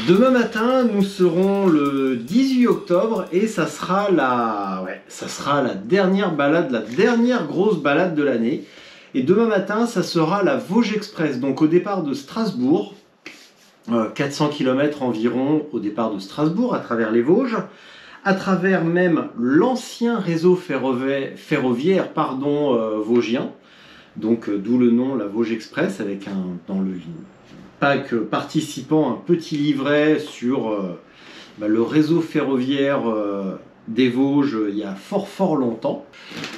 Demain matin, nous serons le 18 octobre et ça sera la dernière balade, la dernière grosse balade de l'année. Et demain matin, ça sera la Vosges Express. Donc au départ de Strasbourg, 400 km environ au départ de Strasbourg, à travers les Vosges, à travers même l'ancien réseau ferroviaire vosgien. Donc d'où le nom, la Vosges Express, avec dans le pack participant un petit livret sur le réseau ferroviaire des Vosges il y a fort longtemps.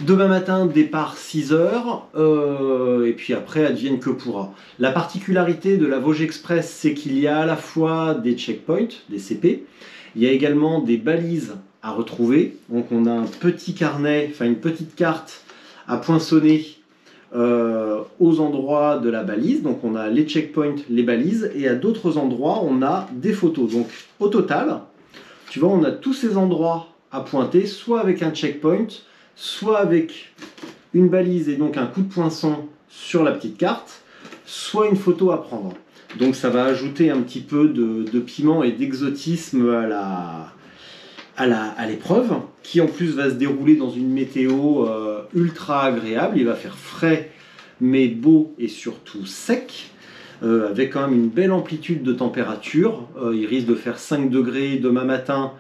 Demain matin, départ 6h, et puis après, advienne que pourra. La particularité de la Vosges Express, c'est qu'il y a à la fois des checkpoints, des CP, il y a également des balises à retrouver. Donc on a un petit carnet, enfin une petite carte à poinçonner aux endroits de la balise. Donc on a les checkpoints, les balises, et à d'autres endroits, on a des photos. Donc au total, tu vois, on a tous ces endroits à pointer, soit avec un checkpoint, soit avec une balise et donc un coup de poinçon sur la petite carte, soit une photo à prendre. Donc ça va ajouter un petit peu de piment et d'exotisme à l'épreuve, qui en plus va se dérouler dans une météo ultra agréable. Il va faire frais, mais beau et surtout sec, avec quand même une belle amplitude de température. Il risque de faire 5 degrés demain matin,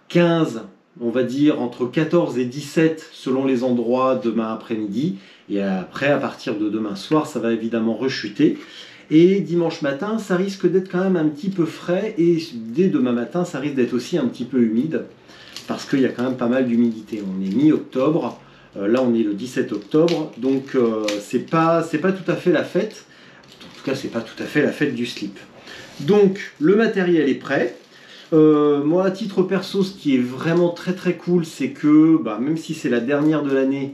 15, on va dire entre 14 et 17 selon les endroits demain après-midi. Et après, à partir de demain soir, ça va évidemment rechuter. Et dimanche matin, ça risque d'être quand même un petit peu frais, et dès demain matin, ça risque d'être aussi un petit peu humide, parce qu'il y a quand même pas mal d'humidité. On est mi-octobre, là on est le 17 octobre, donc c'est pas tout à fait la fête. En tout cas, c'est pas tout à fait la fête du slip. Donc, le matériel est prêt. Moi, à titre perso, ce qui est vraiment très cool, c'est que, même si c'est la dernière de l'année,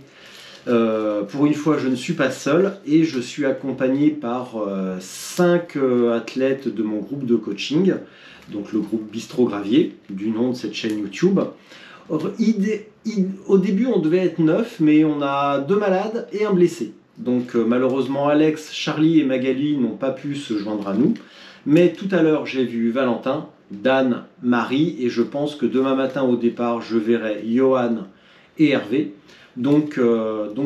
pour une fois, je ne suis pas seul et je suis accompagné par 5 athlètes de mon groupe de coaching, donc le groupe Bistro Gravier, du nom de cette chaîne YouTube. Au début, on devait être 9, mais on a 2 malades et un blessé. Donc malheureusement, Alex, Charlie et Magali n'ont pas pu se joindre à nous. Mais tout à l'heure, j'ai vu Valentin, Dan, Marie, et je pense que demain matin au départ, je verrai Johan et Hervé. Donc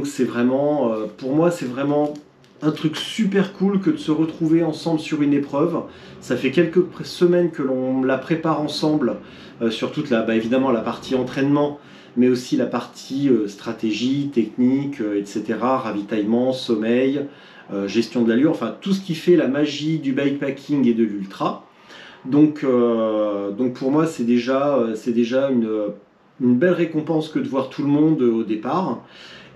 c'est vraiment, pour moi, c'est vraiment un truc super cool que de se retrouver ensemble sur une épreuve. Ça fait quelques semaines que l'on la prépare ensemble, sur toute évidemment la partie entraînement, mais aussi la partie stratégie, technique, etc., ravitaillement, sommeil, gestion de l'allure, enfin tout ce qui fait la magie du bikepacking et de l'ultra. Donc pour moi, c'est déjà une belle récompense que de voir tout le monde au départ,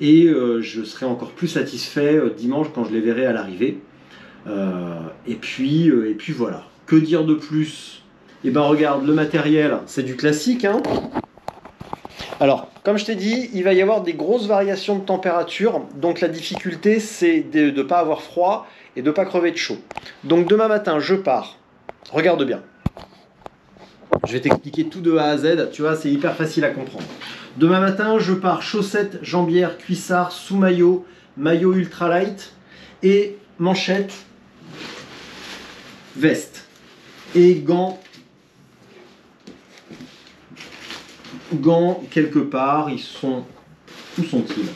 et je serai encore plus satisfait dimanche quand je les verrai à l'arrivée. Et puis voilà. Que dire de plus? Eh ben regarde, le matériel, c'est du classique, hein. Alors, comme je t'ai dit, il va y avoir des grosses variations de température, donc la difficulté, c'est de ne pas avoir froid et de ne pas crever de chaud. Donc demain matin, je pars. Regarde bien. Je vais t'expliquer tout de A à Z, tu vois, c'est hyper facile à comprendre. Demain matin, je pars chaussettes, jambières, cuissards, sous-maillot, maillot ultra light et manchette, veste et gants. Gants quelque part, ils sont... Où sont-ils?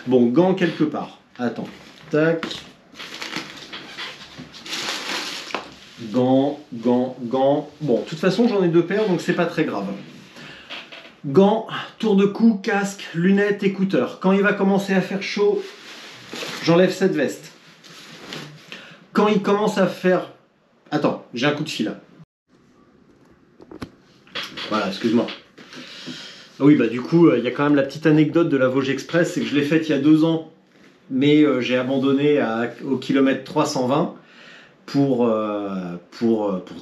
Bon, gants quelque part. Attends. Tac. Gants. Bon, de toute façon, j'en ai 2 paires, donc c'est pas très grave. Gants, tour de cou, casque, lunettes, écouteurs. Quand il va commencer à faire chaud, j'enlève cette veste. Quand il commence à faire... Attends, j'ai un coup de fil là. Voilà, excuse-moi. Oui, du coup, il y a quand même la petite anecdote de la Vosges Express, c'est que je l'ai faite il y a 2 ans, mais j'ai abandonné au kilomètre 320 pour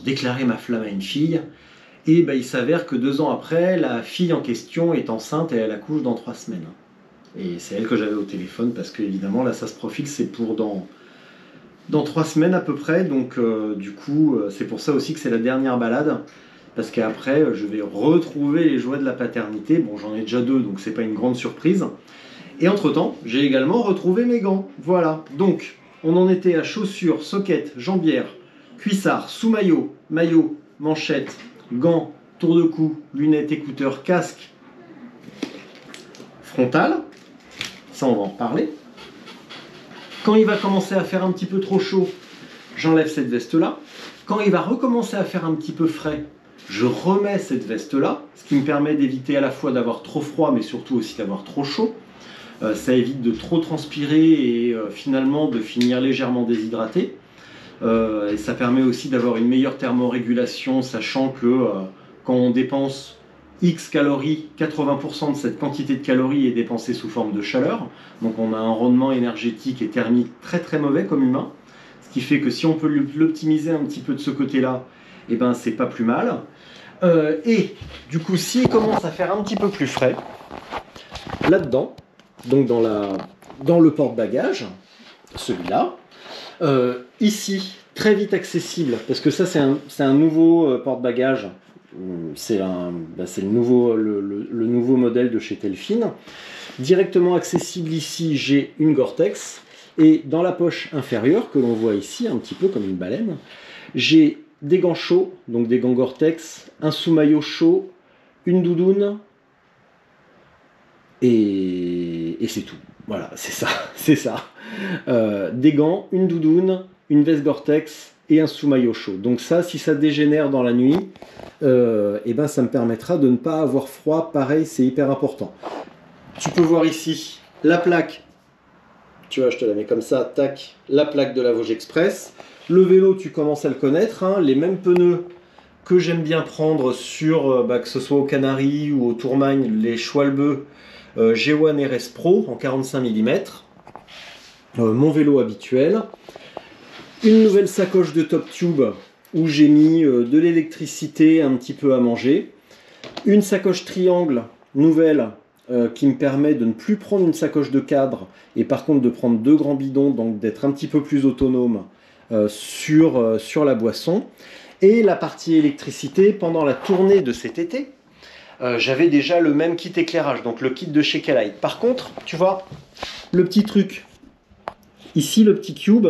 déclarer ma flamme à une fille. Et il s'avère que 2 ans après, la fille en question est enceinte et elle accouche dans 3 semaines. Et c'est elle que j'avais au téléphone, parce que évidemment, là, ça se profile, c'est pour dans 3 semaines à peu près. Donc, du coup, c'est pour ça aussi que c'est la dernière balade. Parce qu'après, je vais retrouver les joies de la paternité. Bon, j'en ai déjà 2, donc c'est pas une grande surprise. Et entre-temps, j'ai également retrouvé mes gants. Voilà. Donc, on en était à chaussures, soquettes, jambières, cuissards, sous-maillot, maillot manchettes, gants, tour de cou, lunettes, écouteurs, casque, frontal. Ça, on va en reparler. Quand il va commencer à faire un petit peu trop chaud, j'enlève cette veste-là. Quand il va recommencer à faire un petit peu frais, je remets cette veste-là, ce qui me permet d'éviter à la fois d'avoir trop froid, mais surtout aussi d'avoir trop chaud. Ça évite de trop transpirer et finalement de finir légèrement déshydraté. Et ça permet aussi d'avoir une meilleure thermorégulation, sachant que quand on dépense X calories, 80% de cette quantité de calories est dépensée sous forme de chaleur. Donc on a un rendement énergétique et thermique très très mauvais comme humain. Ce qui fait que si on peut l'optimiser un petit peu de ce côté-là, eh ben c'est pas plus mal. Et du coup, s'il commence à faire un petit peu plus frais, là-dedans, donc dans le porte-bagages, celui-là, ici, très vite accessible, parce que ça c'est un nouveau porte-bagages, c'est le nouveau modèle de chez Telfin. Directement accessible ici, j'ai une Gore-Tex, et dans la poche inférieure, que l'on voit ici, un petit peu comme une baleine, j'ai des gants chauds, donc des gants Gore-Tex, un sous-maillot chaud, une doudoune, et c'est tout. Voilà, c'est ça, c'est ça. Des gants, une doudoune, une veste Gore-Tex et un sous-maillot chaud. Donc ça, si ça dégénère dans la nuit, et ben ça me permettra de ne pas avoir froid. Pareil, c'est hyper important. Tu peux voir ici la plaque. Tu vois, je te la mets comme ça, tac, la plaque de la Vosges Express. Le vélo, tu commences à le connaître, hein, les mêmes pneus que j'aime bien prendre sur, que ce soit au Canary ou au Tourmagne, les Schwalbe G1 RS Pro en 45 mm. Mon vélo habituel. Une nouvelle sacoche de Top Tube où j'ai mis de l'électricité, un petit peu à manger. Une sacoche triangle nouvelle qui me permet de ne plus prendre une sacoche de cadre et par contre de prendre 2 grands bidons, donc d'être un petit peu plus autonome sur la boisson. Et la partie électricité, pendant la tournée de cet été, j'avais déjà le même kit éclairage, donc le kit de chez K-Lite. Par contre, tu vois, le petit truc, ici le petit cube,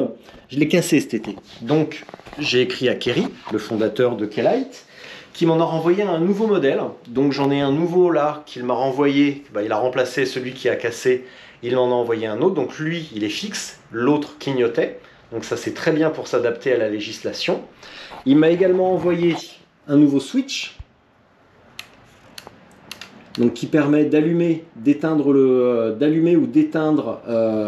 je l'ai cassé cet été. Donc j'ai écrit à Kerry, le fondateur de K-Lite, qui m'en a renvoyé un nouveau modèle. Donc j'en ai un nouveau là, qu'il m'a renvoyé, il a remplacé celui qui a cassé, il m'en a envoyé un autre. Donc lui, il est fixe, l'autre clignotait. Donc ça c'est très bien pour s'adapter à la législation. Il m'a également envoyé un nouveau switch, donc qui permet d'allumer, d'allumer ou d'éteindre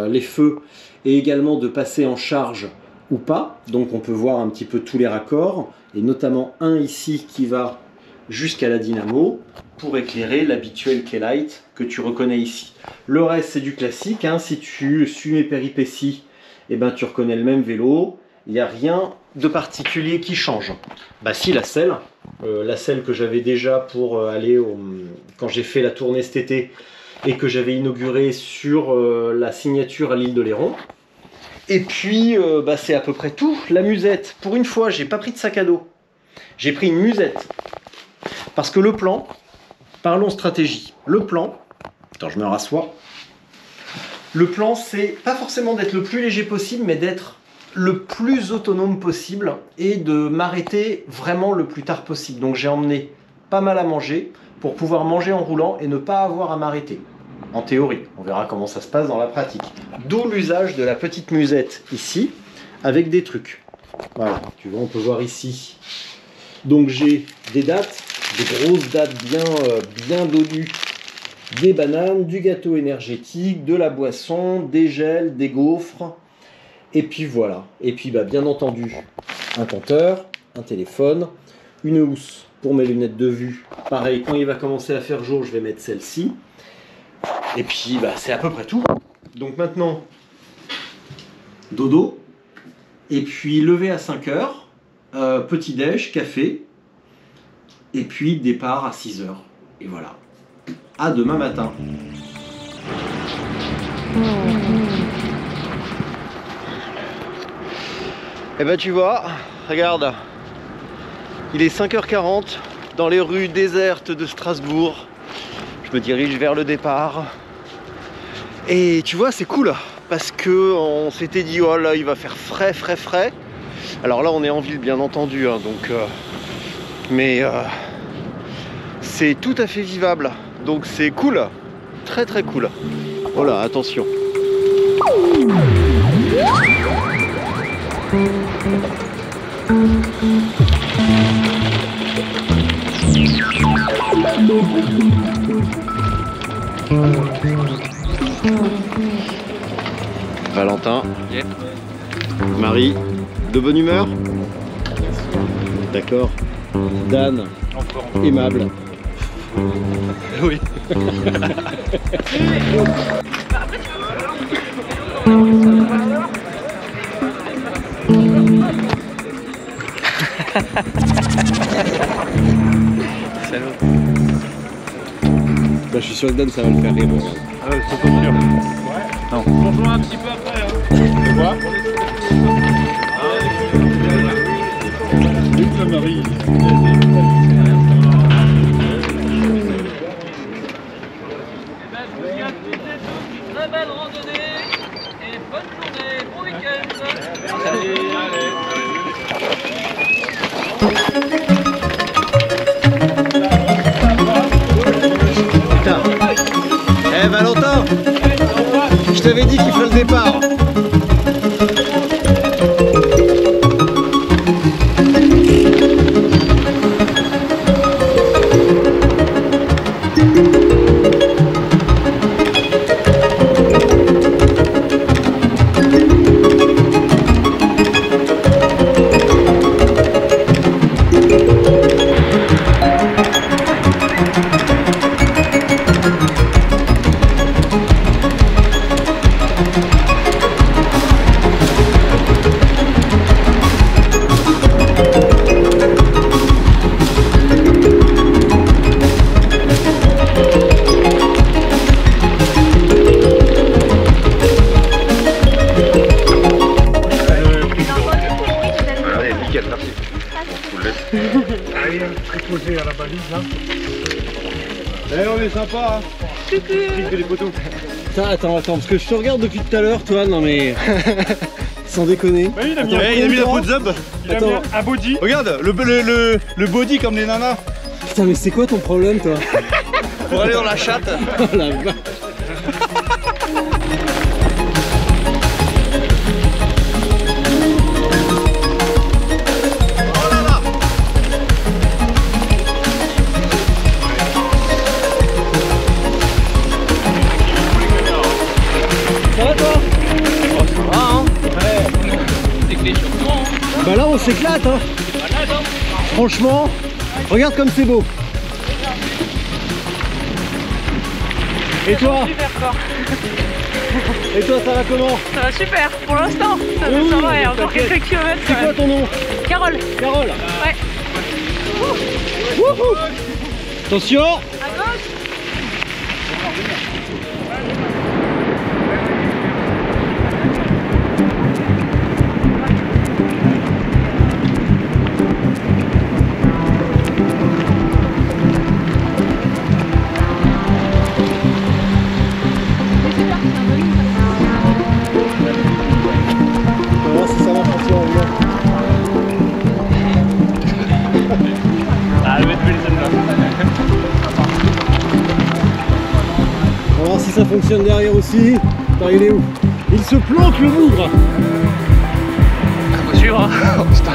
les feux et également de passer en charge ou pas. Donc on peut voir un petit peu tous les raccords et notamment un ici qui va jusqu'à la dynamo pour éclairer l'habituel K-Lite que tu reconnais ici. Le reste c'est du classique, hein. Si tu suis mes péripéties, eh ben, tu reconnais le même vélo, il n'y a rien de particulier qui change. Bah si, la selle que j'avais déjà pour aller quand j'ai fait la tournée cet été et que j'avais inauguré sur la signature à l'île de Léron. Et puis c'est à peu près tout. La musette, pour une fois j'ai pas pris de sac à dos, j'ai pris une musette parce que le plan, parlons stratégie, le plan, attends je me rassois, le plan c'est pas forcément d'être le plus léger possible mais d'être le plus autonome possible et de m'arrêter vraiment le plus tard possible. Donc j'ai emmené pas mal à manger pour pouvoir manger en roulant et ne pas avoir à m'arrêter. En théorie, on verra comment ça se passe dans la pratique. D'où l'usage de la petite musette ici avec des trucs. Voilà, tu vois, on peut voir ici. Donc j'ai des dates, des grosses dates bien dodues, des bananes, du gâteau énergétique, de la boisson, des gels, des gaufres. Et puis voilà, et puis bien entendu, un compteur, un téléphone, une housse pour mes lunettes de vue. Pareil, quand il va commencer à faire jour, je vais mettre celle-ci. Et puis c'est à peu près tout. Donc maintenant, dodo, et puis lever à 5 heures, petit déj, café, et puis départ à 6 heures. Et voilà. À demain matin. Et ben tu vois, regarde, il est 5h40 dans les rues désertes de Strasbourg. Je me dirige vers le départ. Et tu vois, c'est cool parce que on s'était dit oh là il va faire frais. Alors là on est en ville bien entendu, hein, donc mais c'est tout à fait vivable. Donc c'est cool, très très cool. Voilà, attention. Valentin, yep. Marie, de bonne humeur? D'accord. Dan, aimable. Oui. Bah, je suis sûr que Dan ça va le faire rire. Ah ouais, c'est pas sûr. Non. On rejoint un petit peu après. Hein. Tu vois? Marie. Très belle randonnée et bonne journée, bon week-end. Putain. Eh Valentin, je t'avais dit qu'il ferait le départ. Préposé à la balise là. Eh, on est sympa, hein. Coucou. Les photos. Attends, parce que je te regarde depuis tout à l'heure, toi, non mais... Sans déconner. Bah, il a mis, il a mis la peau de zub. Il a mis un body. Regarde, le body comme les nanas. Putain, mais c'est quoi ton problème, toi? Pour aller dans la chatte. Oh la vache. Bah là on s'éclate hein. Franchement, regarde comme c'est beau. Et toi? Super fort. Et toi ça va comment? Ça va super pour l'instant. Ça va, il y a encore quelques kilomètres. C'est quoi ton nom? Carole. Carole. Ouais. Wouhou. Attention. À gauche. On va voir si ça fonctionne derrière aussi. Attends, il est où? Il se planque le bougre. Faut suivre hein. Oh putain.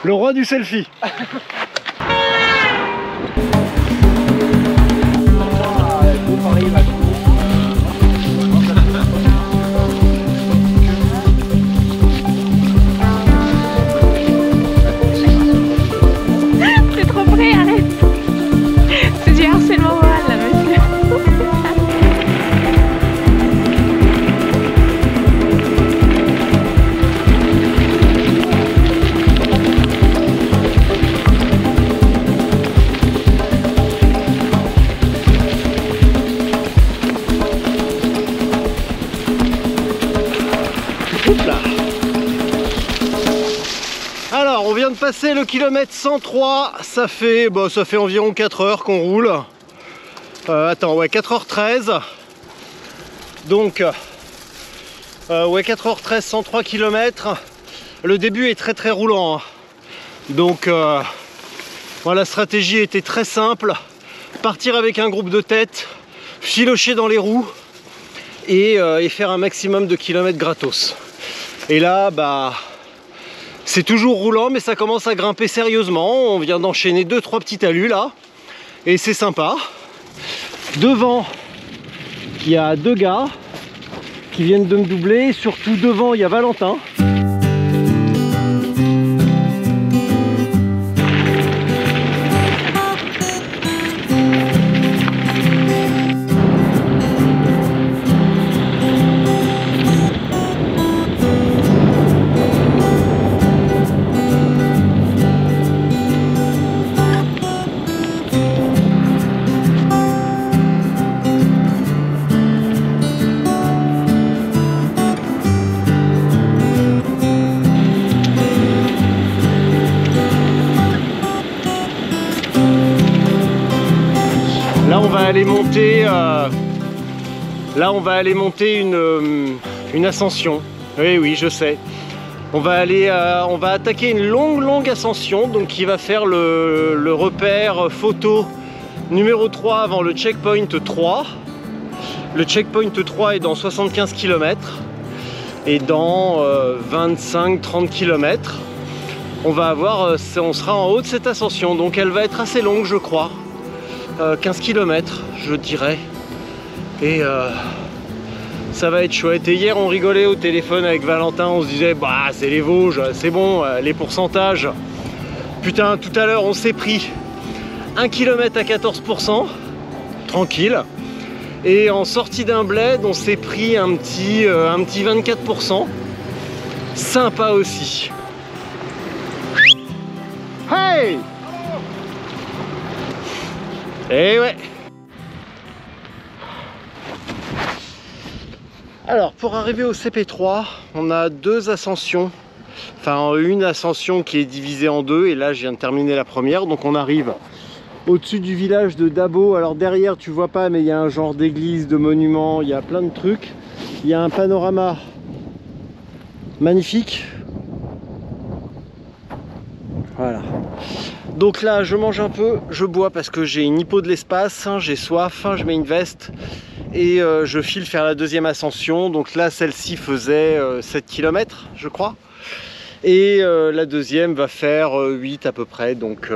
Le roi du selfie. T'es trop près, arrête. C'est du harcèlement moral là, monsieur. vient de passer le kilomètre 103, ça fait environ 4 heures qu'on roule. Attends, ouais, 4h13. Donc, ouais, 4h13, 103 km. Le début est très très roulant. Hein. Donc, voilà, la stratégie était très simple. Partir avec un groupe de tête, filocher dans les roues et faire un maximum de kilomètres gratos. Et là, bah, c'est toujours roulant, mais ça commence à grimper sérieusement. On vient d'enchaîner 2-3 petits talus là, et c'est sympa. Devant, il y a 2 gars qui viennent de me doubler. Surtout devant, il y a Valentin. Là on va aller monter une ascension. Oui, je sais. On va attaquer une longue ascension, donc qui va faire le repère photo numéro 3 avant le checkpoint 3. Le checkpoint 3 est dans 75 km et dans 25-30 km on sera en haut de cette ascension, donc elle va être assez longue, je crois. 15 km je dirais, et ça va être chouette. Et hier on rigolait au téléphone avec Valentin, on se disait bah c'est les Vosges, c'est bon, les pourcentages. Putain, tout à l'heure on s'est pris 1 km à 14%, tranquille, et en sortie d'un bled on s'est pris un petit 24%, sympa aussi. Hey! Et ouais. Alors pour arriver au CP3, on a 2 ascensions. Enfin une ascension qui est divisée en 2, et là je viens de terminer la première. Donc on arrive au-dessus du village de Dabo. Alors derrière tu vois pas, mais il y a un genre d'église, de monument, il y a plein de trucs. Il y a un panorama magnifique. Voilà. Donc là je mange un peu, je bois parce que j'ai une hypo de l'espace, j'ai soif, je mets une veste et je file faire la deuxième ascension. Donc là celle-ci faisait 7 km je crois, et la deuxième va faire 8 à peu près. Donc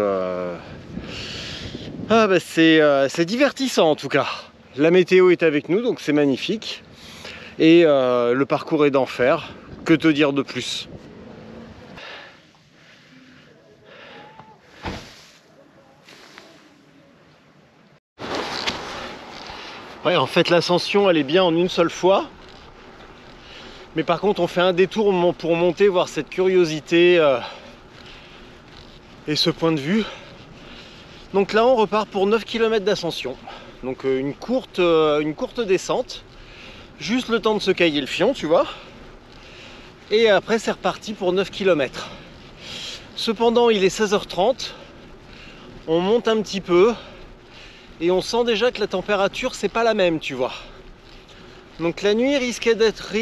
c'est divertissant en tout cas. La météo est avec nous, donc c'est magnifique, et le parcours est d'enfer. Que te dire de plus? Ouais, en fait l'ascension elle est bien en une seule fois, mais par contre on fait un détour pour monter voir cette curiosité et ce point de vue. Donc là on repart pour 9 km d'ascension, donc une courte descente, juste le temps de se cailler le fion, tu vois, et après c'est reparti pour 9 km. Cependant il est 16h30, on monte un petit peu et on sent déjà que la température c'est pas la même, tu vois. Donc la nuit risque d'être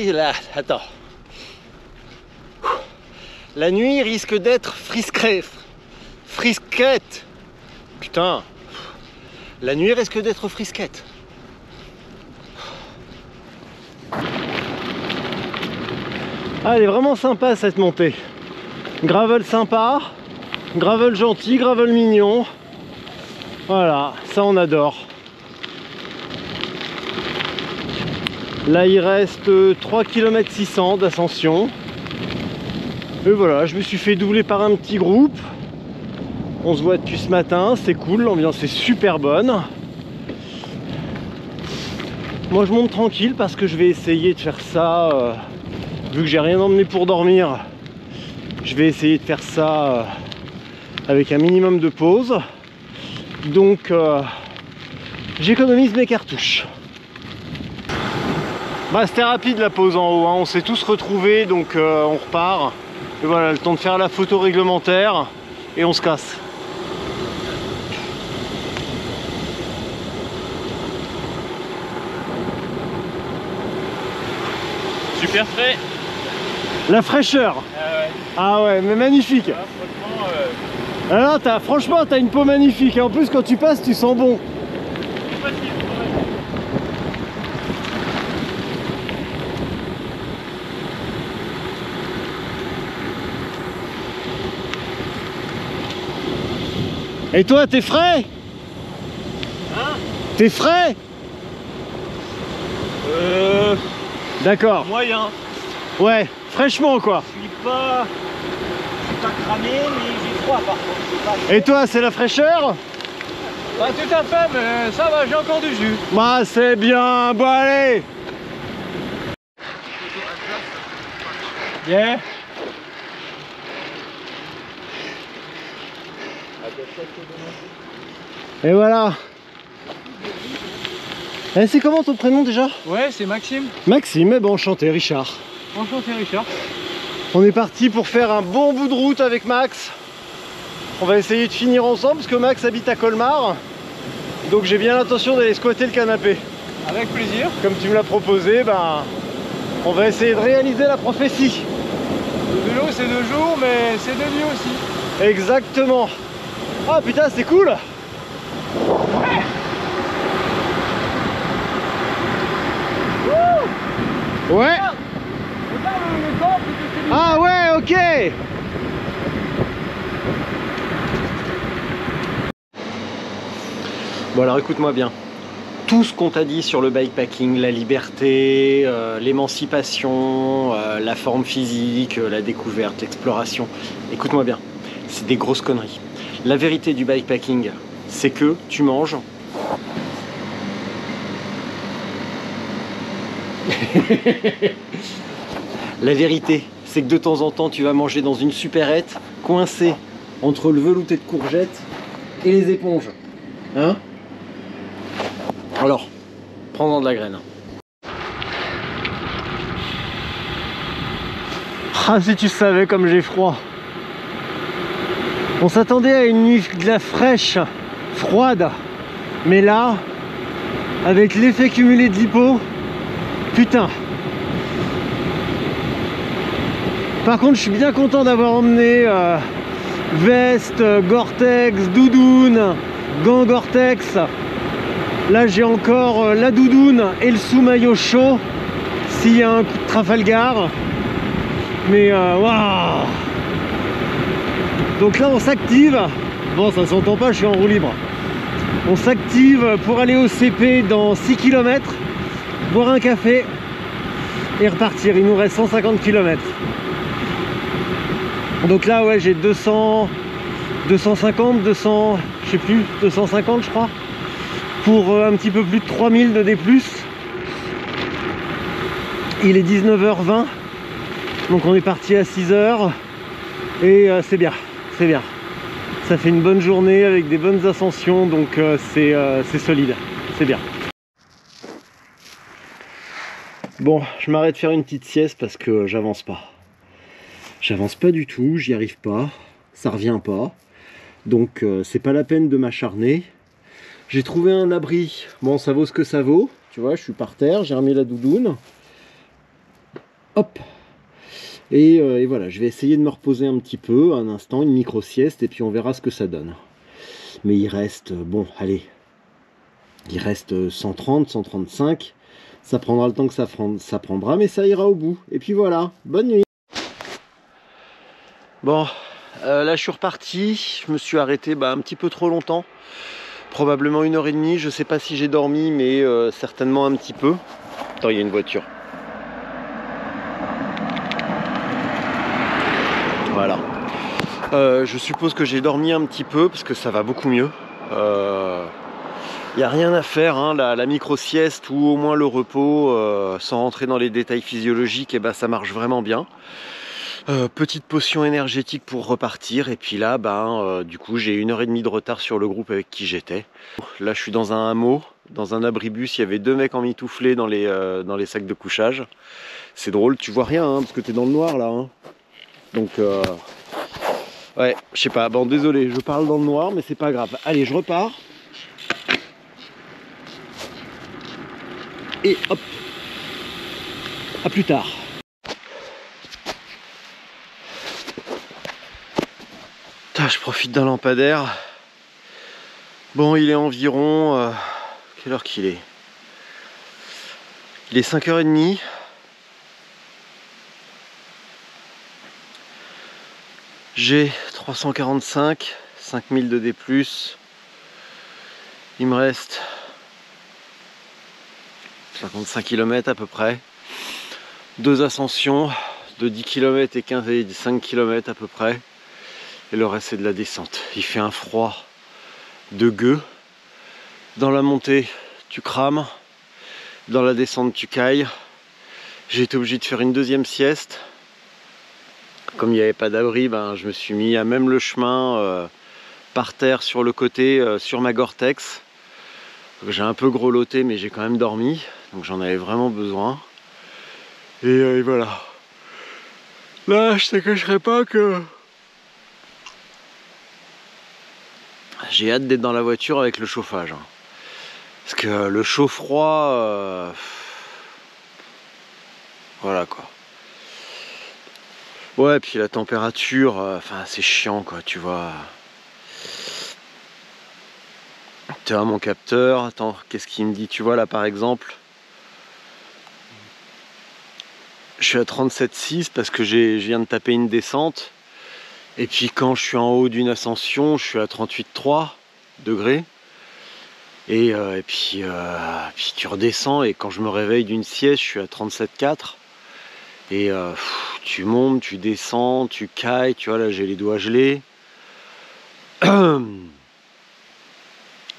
la nuit risque d'être frisquette. Putain, la nuit risque d'être frisquette. Ah, elle est vraiment sympa cette montée. Gravel sympa, gravel gentil, gravel mignon. Voilà, ça on adore. Là il reste 3 km 600 d'ascension. Et voilà, je me suis fait doubler par un petit groupe. On se voit depuis ce matin, c'est cool, l'ambiance est super bonne. Moi je monte tranquille parce que je vais essayer de faire ça, vu que j'ai rien emmené pour dormir, je vais essayer de faire ça avec un minimum de pause. Donc j'économise mes cartouches. Bah, c'était rapide la pause en haut, hein. On s'est tous retrouvés, donc on repart. Et voilà, le temps de faire la photo réglementaire et on se casse. Super frais. La fraîcheur. Ah ouais, mais magnifique. Là, franchement, Alors franchement, t'as une peau magnifique. Et en plus, quand tu passes, tu sens bon. facile. Et toi, t'es frais? Hein? T'es frais? D'accord. Moyen. Ouais, fraîchement quoi. Je suis pas cramé, mais j'ai froid par contre. Et toi, c'est la fraîcheur? Pas tout à fait, mais ça va, j'ai encore du jus. Bah, c'est bien. Bon, allez. Yeah. Et voilà. Et c'est comment ton prénom déjà? Ouais, c'est Maxime. Maxime, eh ben enchanté, Richard. Enchanté Richard. On est parti pour faire un bon bout de route avec Max. On va essayer de finir ensemble parce que Max habite à Colmar. Donc j'ai bien l'intention d'aller squatter le canapé. Avec plaisir. Comme tu me l'as proposé, ben, on va essayer de réaliser la prophétie. Le vélo c'est 2 jours, mais c'est 2 nuits aussi. Exactement. Ah putain, c'est cool. Ouais. Ah ouais, ok. Bon alors écoute-moi bien. Tout ce qu'on t'a dit sur le bikepacking, la liberté, l'émancipation, la forme physique, la découverte, l'exploration, écoute-moi bien, c'est des grosses conneries. La vérité du bikepacking, c'est que tu manges. La vérité, c'est que de temps en temps, tu vas manger dans une supérette, coincé entre le velouté de courgettes et les éponges. Hein? Alors, prends-en de la graine. Ah, si tu savais comme j'ai froid. On s'attendait à une nuit de la fraîche, froide. Mais là, avec l'effet cumulé de l'hypo, putain. Par contre, je suis bien content d'avoir emmené veste, Gore-Tex, doudoune, gants Gore-Tex. Là, j'ai encore la doudoune et le sous-maillot chaud s'il y a un coup de Trafalgar. Mais waouh! Donc là, on s'active. Bon, ça s'entend pas, je suis en roue libre. On s'active pour aller au CP dans 6 km, boire un café et repartir. Il nous reste 150 km. Donc là, ouais, j'ai 200, 250, 200, je sais plus, 250 je crois, pour un petit peu plus de 3000 de D+. Il est 19h20, donc on est parti à 6h et c'est bien, c'est bien. Ça fait une bonne journée avec des bonnes ascensions, donc c'est solide, c'est bien. Bon, je m'arrête faire une petite sieste parce que j'avance pas. J'avance pas du tout, j'y arrive pas, ça revient pas. Donc c'est pas la peine de m'acharner. J'ai trouvé un abri, bon ça vaut ce que ça vaut. Tu vois, je suis par terre, j'ai remis la doudoune. Hop. Et voilà, je vais essayer de me reposer un petit peu, un instant, une micro-sieste, et puis on verra ce que ça donne. Mais il reste, bon, allez, il reste 130, 135. Ça prendra le temps que ça prendra, mais ça ira au bout. Et puis voilà, bonne nuit. Bon, là je suis reparti, je me suis arrêté un petit peu trop longtemps, probablement 1h30, je sais pas si j'ai dormi, mais certainement un petit peu. Attends, il y a une voiture. Voilà. Je suppose que j'ai dormi un petit peu, parce que ça va beaucoup mieux. Il n'y a rien à faire, hein, la micro-sieste ou au moins le repos, sans rentrer dans les détails physiologiques, et ça marche vraiment bien. Petite potion énergétique pour repartir, et puis là du coup j'ai 1h30 de retard sur le groupe avec qui j'étais. Là je suis dans un hameau, dans un abribus, il y avait 2 mecs emmitouflés dans les sacs de couchage. C'est drôle, tu vois rien hein, parce que t'es dans le noir là hein. Donc ouais, je sais pas, bon désolé, je parle dans le noir, mais c'est pas grave. Allez, je repars. Et hop, à plus tard. Putain, je profite d'un lampadaire. Bon, il est environ... quelle heure qu'il est? Il est 5h30. J'ai 345, 5000 de D+. Il me reste 55 km à peu près. 2 ascensions de 10 km et 15 et 5 km à peu près. Et le reste c'est de la descente. Il fait un froid de gueux. Dans la montée, tu crames. Dans la descente, tu cailles. J'ai été obligé de faire une deuxième sieste. Comme il n'y avait pas d'abri, ben, je me suis mis à même le chemin par terre sur le côté, sur ma Gore-Tex. J'ai un peu grelotté, mais j'ai quand même dormi. Donc j'en avais vraiment besoin. Et voilà. Là, je te cacherai pas que... j'ai hâte d'être dans la voiture avec le chauffage. Hein. Parce que le chaud-froid... voilà quoi. Ouais, puis la température, enfin c'est chiant quoi, tu vois. Tu vois mon capteur, attends, qu'est-ce qu'il me dit? Tu vois là par exemple, je suis à 37,6 parce que je viens de taper une descente. Et puis quand je suis en haut d'une ascension, je suis à 38,3 degrés. Et puis tu redescends et quand je me réveille d'une sieste, je suis à 37,4. Et tu montes, tu descends, tu cailles, tu vois là j'ai les doigts gelés. Oh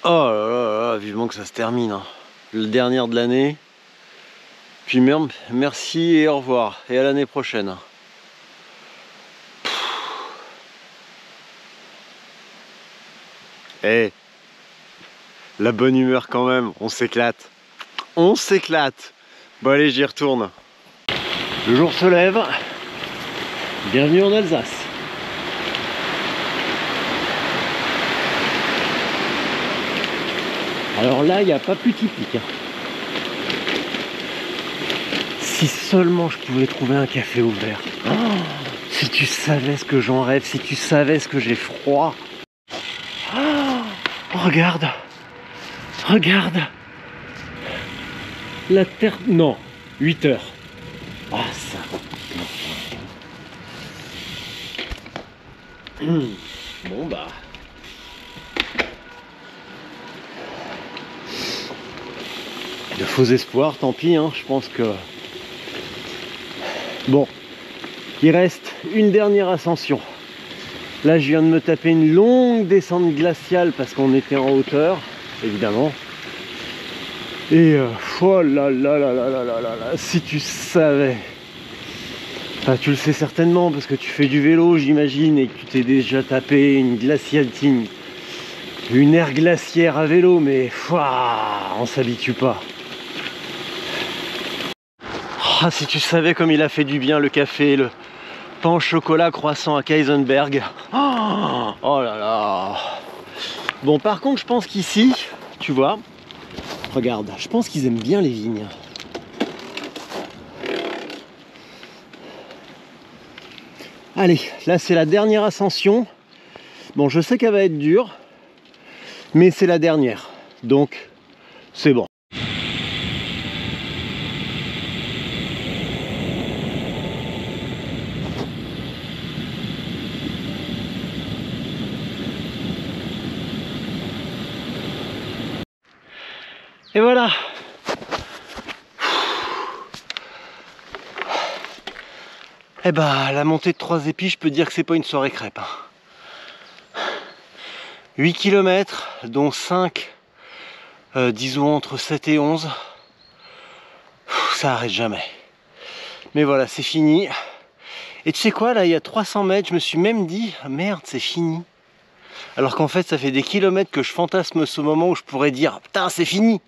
là là là, vivement que ça se termine. Hein. Le dernier de l'année. Puis merci et au revoir. Et à l'année prochaine. Eh, la bonne humeur quand même, on s'éclate. On s'éclate. Bon allez, j'y retourne. Le jour se lève. Bienvenue en Alsace. Alors là, il n'y a pas plus typique. Hein. Si seulement je pouvais trouver un café ouvert. Oh, si tu savais ce que j'en rêve, si tu savais ce que j'ai froid. Oh, regarde. Regarde. La terre... Non, 8 heures. Ah, ça... Bon bah... de faux espoirs, tant pis, hein, je pense que... Bon, il reste une dernière ascension. Là, je viens de me taper une longue descente glaciale parce qu'on était en hauteur, évidemment. Et oh là là là là là là là là, si tu savais... Enfin, tu le sais certainement parce que tu fais du vélo, j'imagine, et que tu t'es déjà tapé une glaciatine, une aire glaciaire à vélo, mais on s'habitue pas. Oh, si tu savais comme il a fait du bien le café, le pain au chocolat croissant à Kaisenberg. Oh là là. Bon, par contre, je pense qu'ici, tu vois, regarde, je pense qu'ils aiment bien les vignes. Allez, là c'est la dernière ascension. Bon, je sais qu'elle va être dure, mais c'est la dernière, donc c'est bon. Et voilà. Eh ben, la montée de 3 épis, je peux dire que c'est pas une soirée crêpe. 8 km, dont 5, disons entre 7 et 11. Ça arrête jamais. Mais voilà, c'est fini. Et tu sais quoi, là, il y a 300 mètres, je me suis même dit, merde, c'est fini. Alors qu'en fait, ça fait des kilomètres que je fantasme ce moment où je pourrais dire, putain, c'est fini.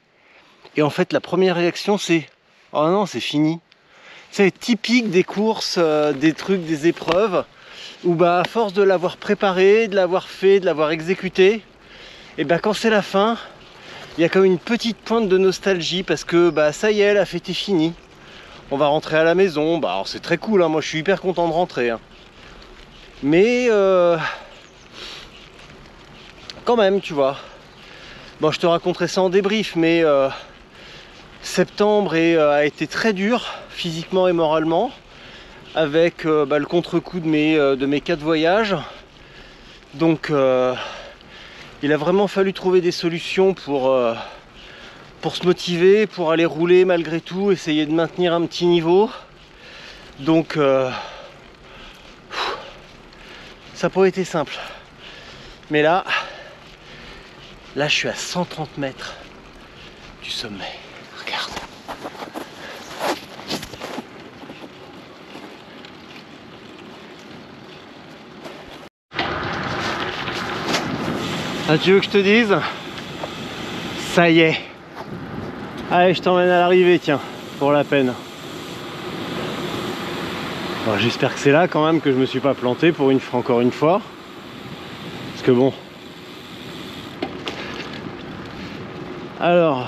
Et en fait, la première réaction, c'est, oh non, c'est fini. C'est typique des courses, des trucs, des épreuves où bah, à force de l'avoir préparé, de l'avoir fait, de l'avoir exécuté, et bah, quand c'est la fin, il y a comme une petite pointe de nostalgie parce que bah, ça y est, la fête est finie. On va rentrer à la maison. Bah, alors c'est très cool, hein. Moi je suis hyper content de rentrer. Hein. Mais quand même, tu vois. Bon, je te raconterai ça en débrief, mais septembre a été très dur, physiquement et moralement, avec bah, le contre-coup de mes 4 voyages. Donc il a vraiment fallu trouver des solutions pour se motiver, pour aller rouler malgré tout, essayer de maintenir un petit niveau. Donc ça n'a pas été simple. Mais là je suis à 130 mètres du sommet. Regarde. Ah, tu veux que je te dise? Ça y est. Allez, je t'emmène à l'arrivée, tiens, pour la peine. Bon, j'espère que c'est là quand même que je me suis pas planté pour encore une fois. Parce que bon. Alors.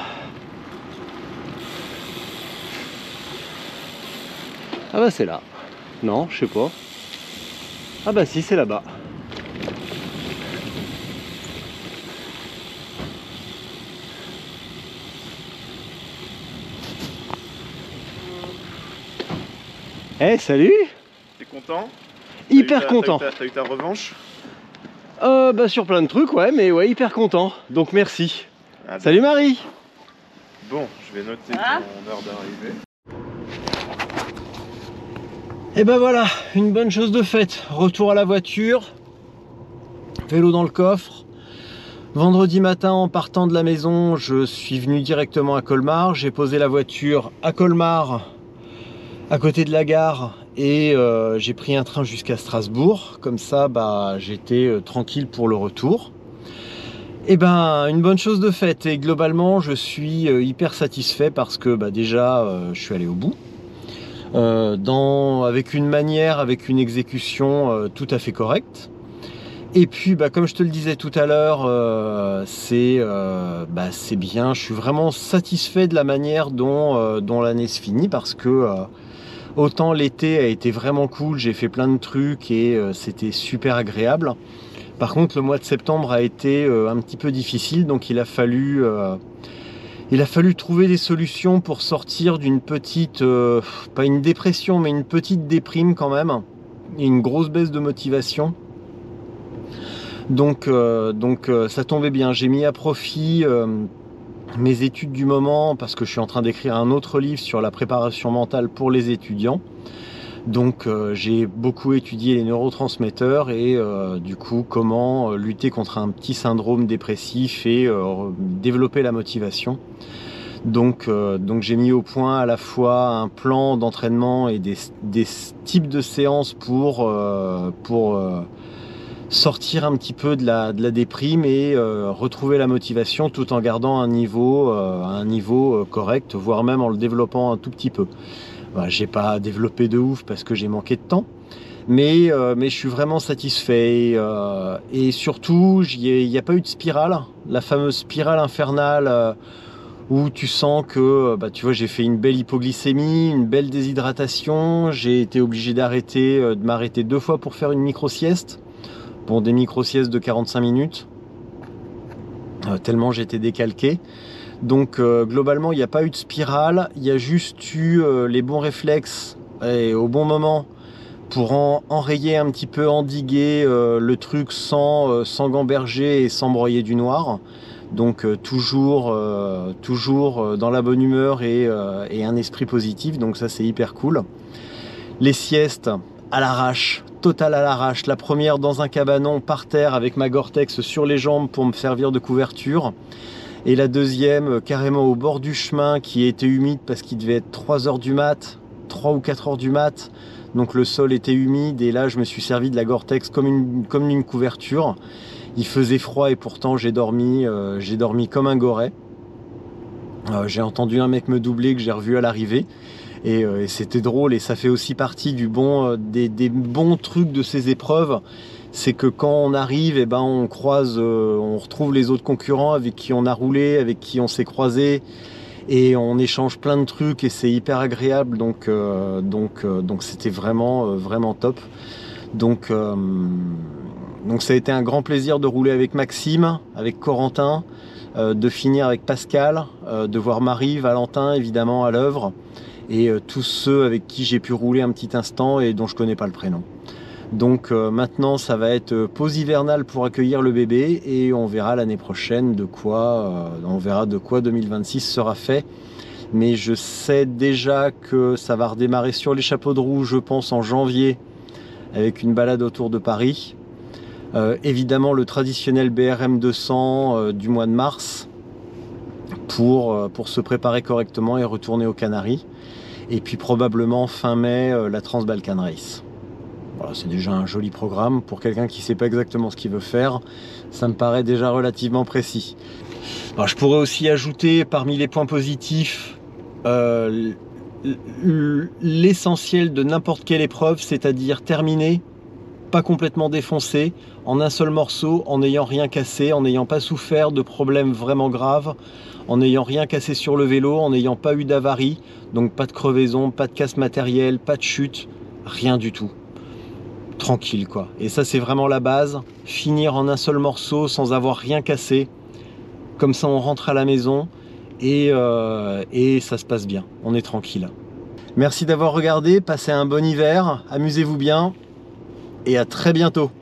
Ah bah c'est là. Non, je sais pas. Ah bah si, c'est là-bas. Eh, salut! T'es content? Hyper content. T'as eu ta revanche? Bah sur plein de trucs, ouais, mais ouais, hyper content. Donc merci. Ah, salut Marie! Bon, je vais noter ton heure d'arrivée. Et ben voilà, une bonne chose de faite. Retour à la voiture. Vélo dans le coffre. Vendredi matin, en partant de la maison, je suis venu directement à Colmar. J'ai posé la voiture à Colmar, à côté de la gare, et j'ai pris un train jusqu'à Strasbourg. Comme ça, bah, j'étais tranquille pour le retour. Et ben, une bonne chose de faite. Et globalement, je suis hyper satisfait parce que bah, déjà, je suis allé au bout. Avec une manière, avec une exécution tout à fait correcte. Et puis, bah, comme je te le disais tout à l'heure, c'est bien. Je suis vraiment satisfait de la manière dont l'année se finit parce que autant l'été a été vraiment cool, j'ai fait plein de trucs et c'était super agréable. Par contre, le mois de septembre a été un petit peu difficile, donc il a fallu trouver des solutions pour sortir d'une petite, pas une dépression, mais une petite déprime quand même, et une grosse baisse de motivation. Donc ça tombait bien, j'ai mis à profit mes études du moment parce que je suis en train d'écrire un autre livre sur la préparation mentale pour les étudiants. Donc j'ai beaucoup étudié les neurotransmetteurs et du coup comment lutter contre un petit syndrome dépressif et développer la motivation. Donc j'ai mis au point à la fois un plan d'entraînement et des types de séances pour sortir un petit peu de la déprime et retrouver la motivation tout en gardant un niveau correct, voire même en le développant un tout petit peu. Voilà, j'ai pas développé de ouf parce que j'ai manqué de temps, mais je suis vraiment satisfait et surtout il n'y a pas eu de spirale, la fameuse spirale infernale où tu sens que bah, tu vois, j'ai fait une belle hypoglycémie, une belle déshydratation, j'ai été obligé de m'arrêter 2 fois pour faire une micro-sieste. Bon, des micro-siestes de 45 minutes, tellement j'étais décalqué. Donc globalement, il n'y a pas eu de spirale, il y a juste eu les bons réflexes et au bon moment pour enrayer un petit peu, endiguer le truc sans gamberger et sans broyer du noir. Donc toujours dans la bonne humeur et un esprit positif, donc ça c'est hyper cool. Les siestes à l'arrache, total à l'arrache. La première dans un cabanon par terre avec ma Gore-Tex sur les jambes pour me servir de couverture. Et la deuxième carrément au bord du chemin qui était humide parce qu'il devait être 3 h du mat, 3 ou 4 h du mat. Donc le sol était humide et là je me suis servi de la Gore-Tex comme une couverture. Il faisait froid et pourtant j'ai dormi comme un goret. J'ai entendu un mec me doubler que j'ai revu à l'arrivée. Et c'était drôle, et ça fait aussi partie des bons trucs de ces épreuves. C'est que quand on arrive, eh ben, on croise, on retrouve les autres concurrents avec qui on a roulé, avec qui on s'est croisé, et on échange plein de trucs, et c'est hyper agréable. Donc c'était vraiment top. Donc ça a été un grand plaisir de rouler avec Maxime, avec Corentin, de finir avec Pascal, de voir Marie, Valentin évidemment à l'œuvre, et tous ceux avec qui j'ai pu rouler un petit instant et dont je connais pas le prénom. Donc maintenant ça va être pause hivernale pour accueillir le bébé, et on verra l'année prochaine de quoi 2026 sera fait. Mais je sais déjà que ça va redémarrer sur les chapeaux de roue, je pense en janvier, avec une balade autour de Paris. Évidemment le traditionnel BRM 200 du mois de mars pour se préparer correctement et retourner aux Canaries. Et puis probablement fin mai la Trans-Balkan Race. Voilà, c'est déjà un joli programme pour quelqu'un qui ne sait pas exactement ce qu'il veut faire. Ça me paraît déjà relativement précis. Alors, je pourrais aussi ajouter parmi les points positifs l'essentiel de n'importe quelle épreuve, c'est-à-dire terminer, pas complètement défoncé, en un seul morceau, en n'ayant rien cassé, en n'ayant pas souffert de problèmes vraiment graves, en n'ayant rien cassé sur le vélo, en n'ayant pas eu d'avarie, donc pas de crevaison, pas de casse matérielle, pas de chute, rien du tout. Tranquille quoi. Et ça c'est vraiment la base, finir en un seul morceau sans avoir rien cassé, comme ça on rentre à la maison et ça se passe bien, on est tranquille. Merci d'avoir regardé, passez un bon hiver, amusez-vous bien et à très bientôt.